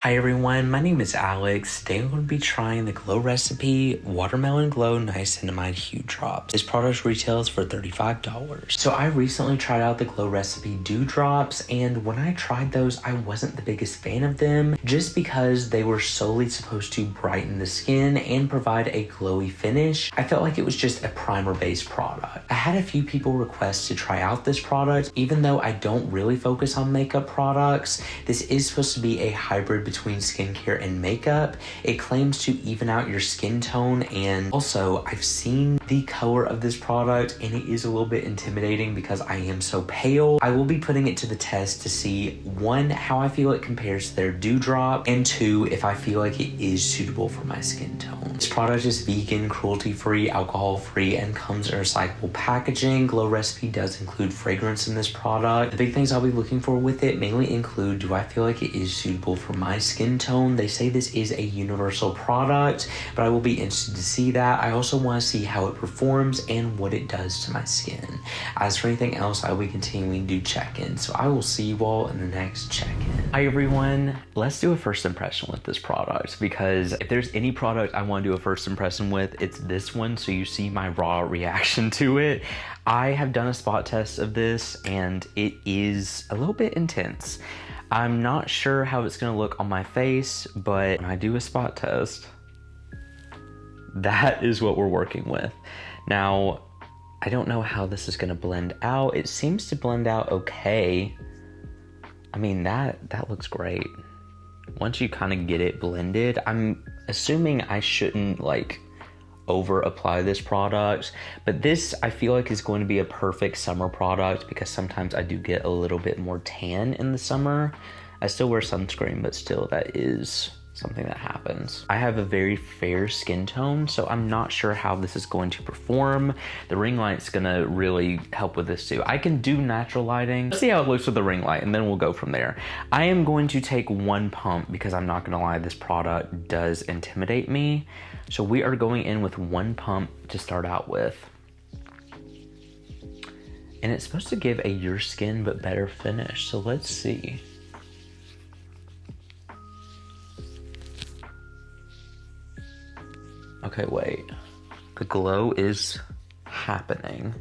Hi everyone, my name is Alex. Today I'm going to be trying the Glow Recipe Watermelon Glow Niacinamide Hue Drops. This product retails for $35. So I recently tried out the Glow Recipe Dew Drops, and when I tried those, I wasn't the biggest fan of them just because they were solely supposed to brighten the skin and provide a glowy finish. I felt like it was just a primer-based product. I had a few people request to try out this product. Even though I don't really focus on makeup products, this is supposed to be a hybrid between skincare and makeup. It claims to even out your skin tone, and also I've seen the color of this product and it is a little bit intimidating because I am so pale. I will be putting it to the test to see, one, how I feel it compares to their Dew Drop, and two, if I feel like it is suitable for my skin tone. This product is vegan, cruelty-free, alcohol-free, and comes in recyclable packaging. Glow Recipe does include fragrance in this product. The big things I'll be looking for with it mainly include, do I feel like it is suitable for my skin tone? They say this is a universal product, but I will be interested to see that. I also want to see how it performs and what it does to my skin. As for anything else, I will be continuing to do check-ins, so I will see you all in the next check-in. Hi everyone, let's do a first impression with this product, because if there's any product I want to do a first impression with, it's this one, so you see my raw reaction to it. I have done a spot test of this and it is a little bit intense. I'm not sure how it's gonna look on my face, but when I do a spot test, that is what we're working with. Now, I don't know how this is gonna blend out. It seems to blend out okay. I mean, that looks great. Once you kind of get it blended, I'm assuming I shouldn't like over apply this product, but this I feel like is going to be a perfect summer product because sometimes I do get a little bit more tan in the summer. I still wear sunscreen, but still that is something that happens. I have a very fair skin tone, so I'm not sure how this is going to perform. The ring light's gonna really help with this too. I can do natural lighting. Let's see how it looks with the ring light and then we'll go from there. I am going to take one pump because I'm not gonna lie, this product does intimidate me. So we are going in with one pump to start out with. And it's supposed to give a your skin but better finish, so let's see. Okay, wait. The glow is happening.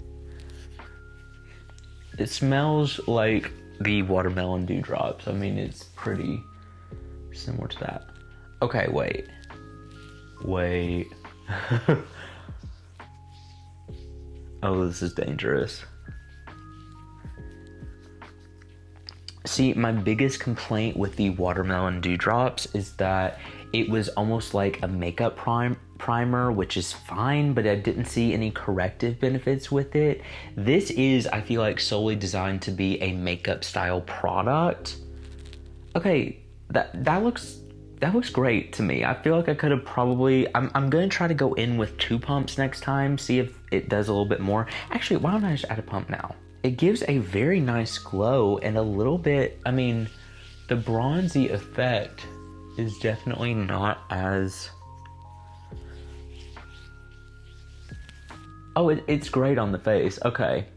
It smells like the watermelon dew drops. I mean, it's pretty similar to that. Okay, wait. Wait. Oh, this is dangerous. See, my biggest complaint with the watermelon dew drops is that it was almost like a makeup primer, which is fine, but I didn't see any corrective benefits with it. This is, I feel like, solely designed to be a makeup style product. Okay, that looks great to me. I feel like I could have probably, I'm gonna try to go in with two pumps next time, see if it does a little bit more. Actually, why don't I just add a pump now? It gives a very nice glow and a little bit, I mean, the bronzy effect is definitely not as, oh, it's great on the face. Okay.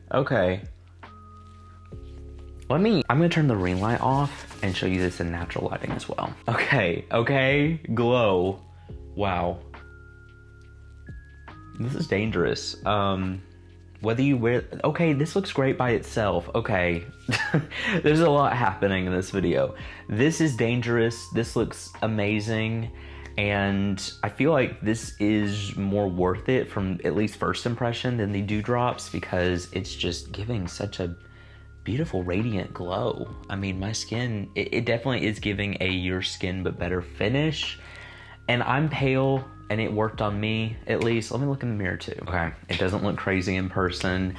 I'm gonna turn the ring light off and show you this in natural lighting as well. Okay, glow. Wow. This is dangerous. Whether you wear, okay, this looks great by itself. Okay, there's a lot happening in this video. This is dangerous. This looks amazing. And I feel like this is more worth it from at least first impression than the Dew Drops because it's just giving such a beautiful radiant glow. I mean, my skin, it definitely is giving a your skin but better finish. And I'm pale and it worked on me at least. Let me look in the mirror too. Okay, it doesn't look crazy in person.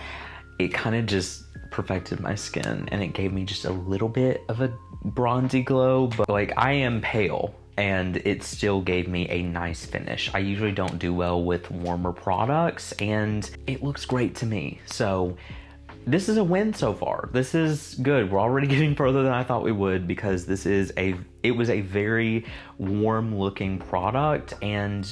It kind of just perfected my skin and it gave me just a little bit of a bronzy glow, but like I am pale and it still gave me a nice finish. I usually don't do well with warmer products and it looks great to me. So this is a win so far. This is good. We're already getting further than I thought we would because it was a very warm looking product and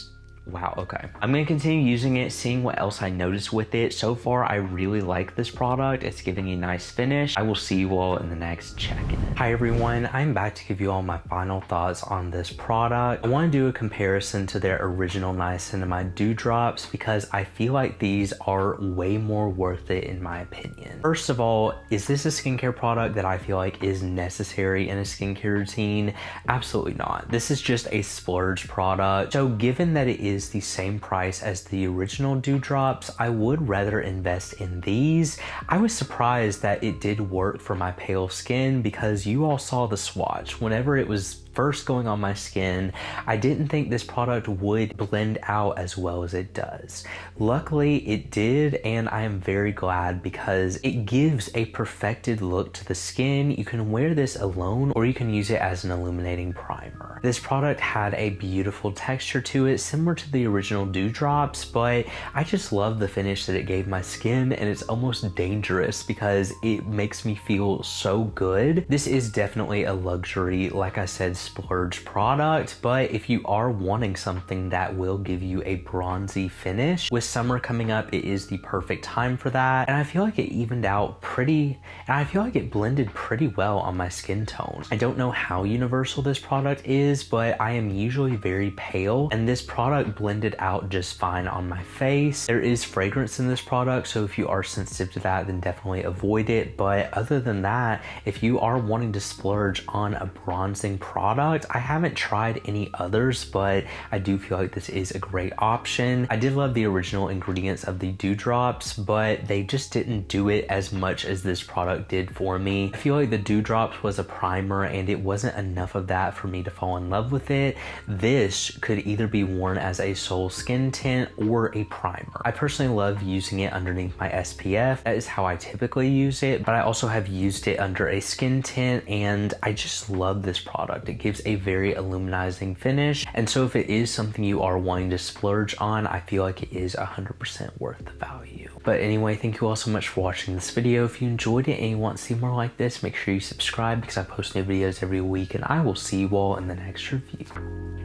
Wow, okay. I'm gonna continue using it, seeing what else I notice with it. So far, I really like this product. It's giving a nice finish. I will see you all in the next check-in. Hi everyone, I'm back to give you all my final thoughts on this product. I wanna do a comparison to their original niacinamide dewdrops because I feel like these are way more worth it in my opinion. First of all, is this a skincare product that I feel like is necessary in a skincare routine? Absolutely not. This is just a splurge product. So given that it is the same price as the original dewdrops, I would rather invest in these. I was surprised that it did work for my pale skin because you all saw the swatch. Whenever it was first going on my skin, I didn't think this product would blend out as well as it does. Luckily, it did, and I am very glad because it gives a perfected look to the skin. You can wear this alone or you can use it as an illuminating primer. This product had a beautiful texture to it, similar to the original dewdrops, but I just love the finish that it gave my skin, and it's almost dangerous because it makes me feel so good. This is definitely a luxury, like I said, splurge product, but if you are wanting something that will give you a bronzy finish, with summer coming up, it is the perfect time for that. And I feel like it evened out pretty, and I feel like it blended pretty well on my skin tone. I don't know how universal this product is, but I am usually very pale, and this product blended out just fine on my face. There is fragrance in this product, so if you are sensitive to that, then definitely avoid it. But other than that, if you are wanting to splurge on a bronzing product, I haven't tried any others, but I do feel like this is a great option. I did love the original ingredients of the dewdrops, but they just didn't do it as much as this product did for me. I feel like the dewdrops was a primer and it wasn't enough of that for me to fall in love with it. This could either be worn as a sole skin tint or a primer. I personally love using it underneath my SPF. That is how I typically use it, but I also have used it under a skin tint, and I just love this product. It gives a very illuminizing finish, and so if it is something you are wanting to splurge on, I feel like it is 100% worth the value. But anyway, thank you all so much for watching this video. If you enjoyed it and you want to see more like this, make sure you subscribe because I post new videos every week, and I will see you all in the next review.